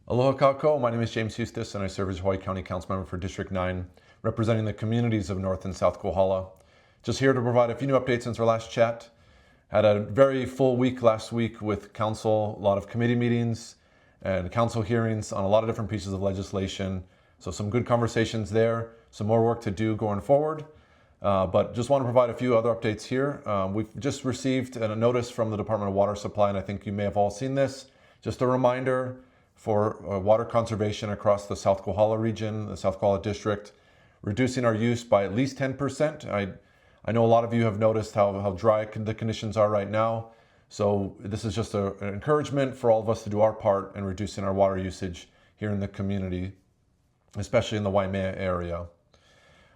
Aloha kako, my name is James Hustace and I serve as Hawaii County Council Member for District 9, representing the communities of North and South Kohala. Just here to provide a few new updates since our last chat. Had a very full week last week with council, a lot of committee meetings and council hearings on a lot of different pieces of legislation. So some good conversations there, some more work to do going forward. But just want to provide a few other updates here. We've just received a notice from the Department of Water Supply, and I think you may have all seen this. Just a reminder for water conservation across the South Kohala region, the South Kohala district, reducing our use by at least 10%. I know a lot of you have noticed how dry the conditions are right now. So this is just an encouragement for all of us to do our part in reducing our water usage here in the community, especially in the Waimea area.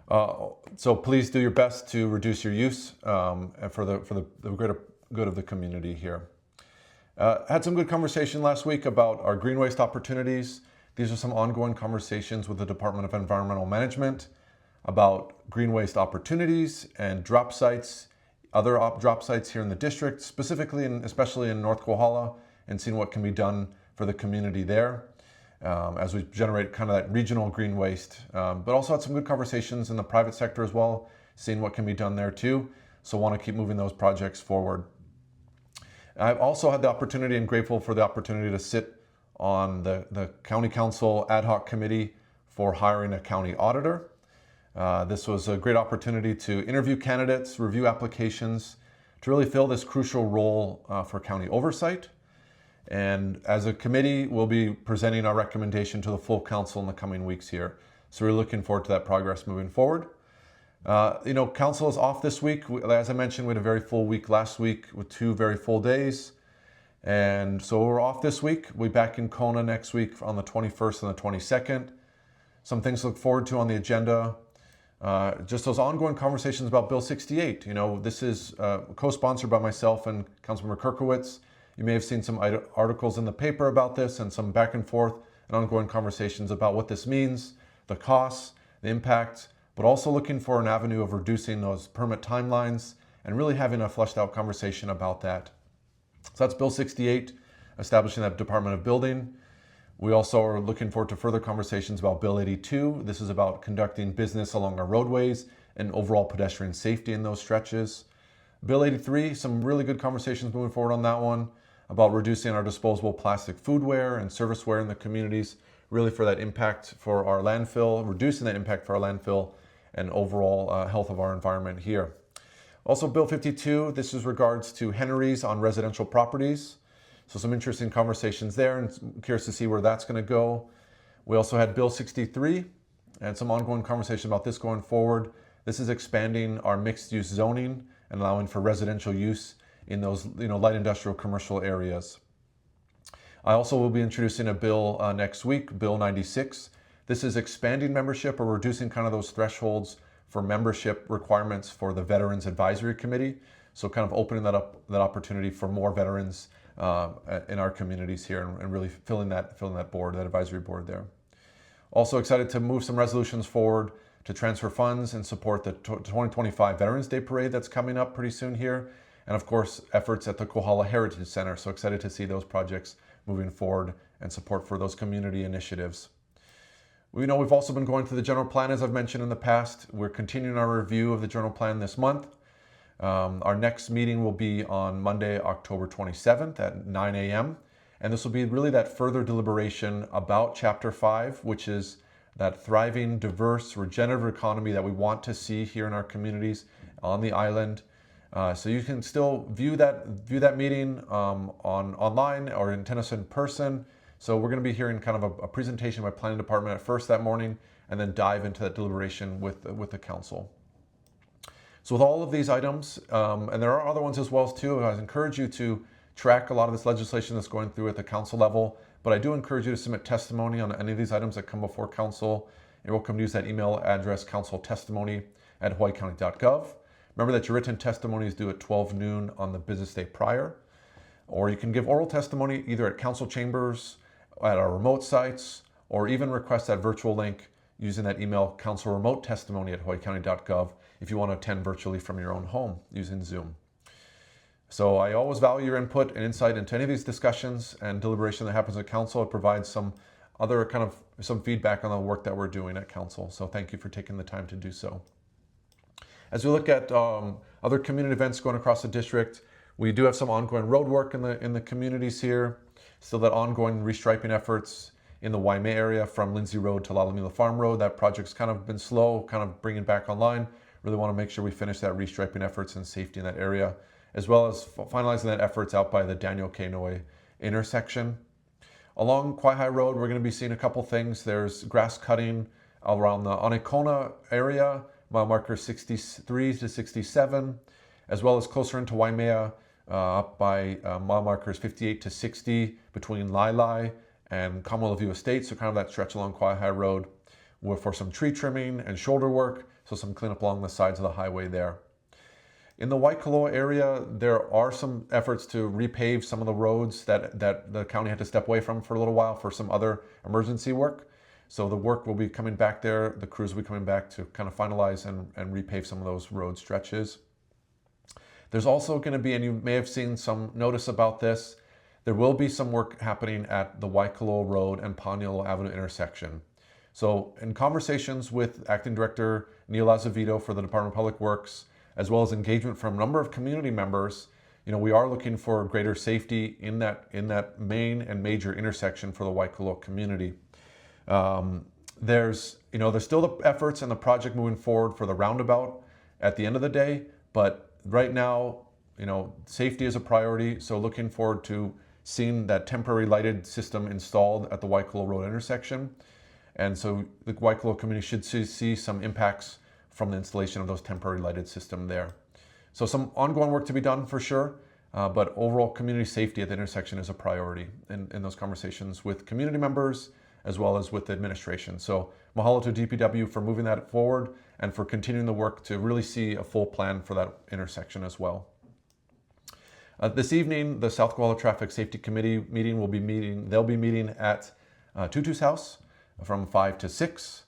So please do your best to reduce your use and for the greater good of the community here. Had some good conversation last week about our green waste opportunities. These are some ongoing conversations with the Department of Environmental Management about green waste opportunities and drop sites, other drop sites here in the district, specifically and especially in North Kohala, and seeing what can be done for the community there as we generate kind of that regional green waste. But also had some good conversations in the private sector as well, seeing what can be done there too. So want to keep moving those projects forward. I've also had the opportunity and grateful for the opportunity to sit on the County Council Ad Hoc Committee for hiring a county auditor. This was a great opportunity to interview candidates, review applications, to really fill this crucial role for county oversight. And as a committee, we'll be presenting our recommendation to the full council in the coming weeks here. So we're looking forward to that progress moving forward. Council is off this week. As I mentioned, we had a very full week last week with 2 very full days. And so we're off this week. We'll be back in Kona next week on the 21st and the 22nd. Some things to look forward to on the agenda. Just those ongoing conversations about Bill 68. This is co-sponsored by myself and Councilmember Kirkowitz. You may have seen some articles in the paper about this and some back and forth and ongoing conversations about what this means, the costs, the impact, but also looking for an avenue of reducing those permit timelines and really having a fleshed out conversation about that. So that's Bill 68, establishing that Department of Building. We also are looking forward to further conversations about Bill 82. This is about conducting business along our roadways and overall pedestrian safety in those stretches. Bill 83, some really good conversations moving forward on that one about reducing our disposable plastic foodware and serviceware in the communities, really for that impact for our landfill, reducing that impact for our landfill and overall health of our environment here. Also, Bill 52, this is regards to henneries on residential properties. So some interesting conversations there, and I'm curious to see where that's going to go. We also had Bill 63 and some ongoing conversation about this going forward. This is expanding our mixed-use zoning and allowing for residential use in those light industrial commercial areas. I also will be introducing a bill next week, Bill 96. This is expanding membership or reducing kind of those thresholds for membership requirements for the Veterans Advisory Committee. So kind of opening that opportunity for more veterans in our communities here and really filling that board, that advisory board there. Also excited to move some resolutions forward to transfer funds and support the 2025 Veterans Day Parade that's coming up pretty soon here. And of course, efforts at the Kohala Heritage Center. So excited to see those projects moving forward and support for those community initiatives. We've also been going through the general plan, as I've mentioned in the past. We're continuing our review of the general plan this month. Our next meeting will be on Monday, October 27th at 9 a.m. And this will be really that further deliberation about Chapter 5, which is that thriving, diverse, regenerative economy that we want to see here in our communities on the island. So you can still view that meeting online or attend us in person. So we're going to be hearing kind of a presentation by Planning Department at first that morning, and then dive into that deliberation with the council. So with all of these items, and there are other ones as well too, I encourage you to track a lot of this legislation that's going through at the council level. But I do encourage you to submit testimony on any of these items that come before council. You're welcome to use that email address, counciltestimony@hawaiicounty.gov. Remember that your written testimony is due at 12 noon on the business day prior. Or you can give oral testimony either at council chambers, at our remote sites, or even request that virtual link using that email, councilremotestimony@hawaiicounty.gov, if you want to attend virtually from your own home using Zoom. So I always value your input and insight into any of these discussions and deliberation that happens at council. It provides some other kind of some feedback on the work that we're doing at council. So thank you for taking the time to do so. As we look at other community events going across the district, we do have some ongoing road work in the communities here. Still that ongoing restriping efforts in the Waimea area from Lindsay Road to Lalamila Farm Road. That project's kind of been slow, kind of bringing back online. Really want to make sure we finish that restriping efforts and safety in that area, as well as finalizing that efforts out by the Daniel Kainoe intersection. Along Kohala Road, we're going to be seeing a couple things. There's grass cutting around the Onekona area, mile marker 63 to 67, as well as closer into Waimea, up by mile markers 58 to 60 between Lailai and Commonwealth View Estates, so kind of that stretch along Kohala Road for some tree trimming and shoulder work, so some cleanup along the sides of the highway there. In the Waikoloa area, there are some efforts to repave some of the roads that the county had to step away from for a little while for some other emergency work. So the work will be coming back there. The crews will be coming back to kind of finalize and repave some of those road stretches. There's also going to be, and you may have seen some notice about this, there will be some work happening at the Waikoloa Road and Paniolo Avenue intersection. So in conversations with Acting Director Neil Azevedo for the Department of Public Works, as well as engagement from a number of community members, we are looking for greater safety in that main and major intersection for the Waikoloa community. There's still the efforts and the project moving forward for the roundabout at the end of the day, but right now, safety is a priority. So looking forward to seeing that temporary lighted system installed at the Waikoloa Road intersection. And so the Waikoloa community should see some impacts from the installation of those temporary lighted system there. So some ongoing work to be done for sure, but overall community safety at the intersection is a priority in those conversations with community members as well as with the administration. So mahalo to DPW for moving that forward and for continuing the work to really see a full plan for that intersection as well. This evening, the South Kohala Traffic Safety Committee they'll be meeting at Tutu's house from 5 to 6.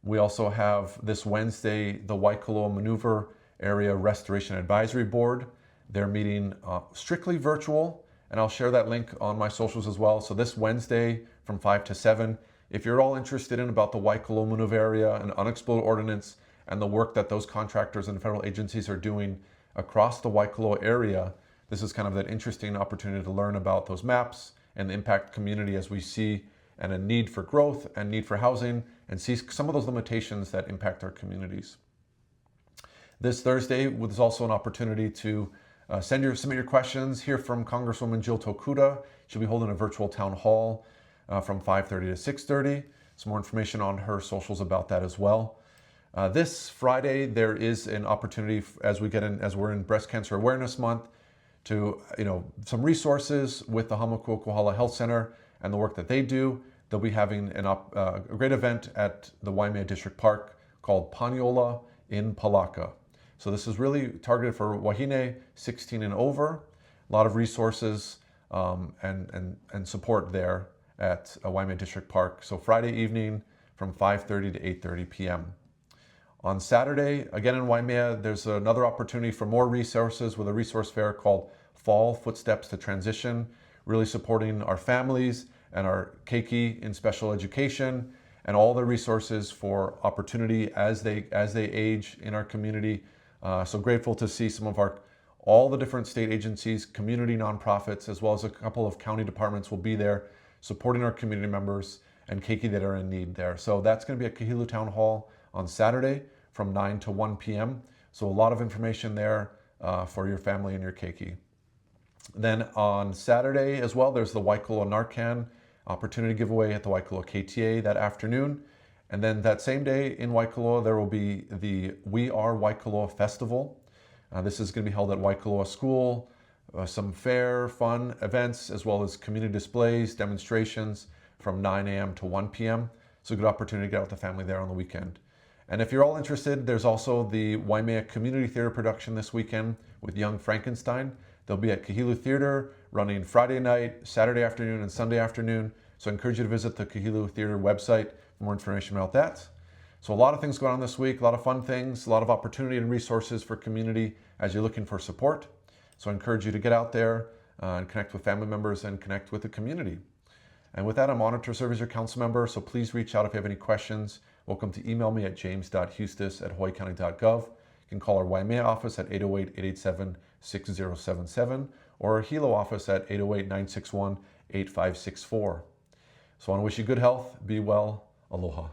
We also have this Wednesday, the Waikoloa Maneuver Area Restoration Advisory Board. They're meeting strictly virtual, and I'll share that link on my socials as well. So this Wednesday from 5 to 7, if you're all interested in about the Waikoloa Maneuver Area and unexploded ordnance and the work that those contractors and federal agencies are doing across the Waikoloa area, this is kind of that interesting opportunity to learn about those maps and the impact community as we see and a need for growth and need for housing and see some of those limitations that impact our communities. This Thursday was also an opportunity to submit your questions, hear from Congresswoman Jill Tokuda. She'll be holding a virtual town hall from 5:30 to 6:30. Some more information on her socials about that as well. This Friday, there is an opportunity as we're in Breast Cancer Awareness Month to, some resources with the Hamakua Kohala Health Center and the work that they do. They'll be having a great event at the Waimea District Park called Paniola in Palaka. So this is really targeted for Wahine 16 and over. A lot of resources and support there at Waimea District Park. So Friday evening from 5:30 to 8:30 p.m. On Saturday, again in Waimea, there's another opportunity for more resources with a resource fair called Fall Footsteps to Transition, really supporting our families and our keiki in special education and all the resources for opportunity as they age in our community. So grateful to see all the different state agencies, community nonprofits, as well as a couple of county departments will be there supporting our community members and keiki that are in need there. So that's going to be at Kahilu Town Hall on Saturday from 9 to 1 p.m. So a lot of information there for your family and your keiki. Then on Saturday as well, there's the Waikoloa Narcan opportunity giveaway at the Waikoloa KTA that afternoon. And then that same day in Waikoloa, there will be the We Are Waikoloa Festival. This is going to be held at Waikoloa School, some fair, fun events, as well as community displays, demonstrations from 9 a.m. to 1 p.m. So a good opportunity to get out with the family there on the weekend. And if you're all interested, there's also the Waimea Community Theater production this weekend with Young Frankenstein. They'll be at Kahilu Theater running Friday night, Saturday afternoon, and Sunday afternoon. So I encourage you to visit the Kahilu Theater website for more information about that. So a lot of things going on this week, a lot of fun things, a lot of opportunity and resources for community as you're looking for support. So I encourage you to get out there and connect with family members and connect with the community. And with that, I'm honored to serve as your council member, so please reach out if you have any questions. Welcome to email me at james.hustace@hawaiicounty.gov. You can call our Waimea office at 808-887-6077 or our Hilo office at 808-961-8564. So I want to wish you good health, be well, aloha.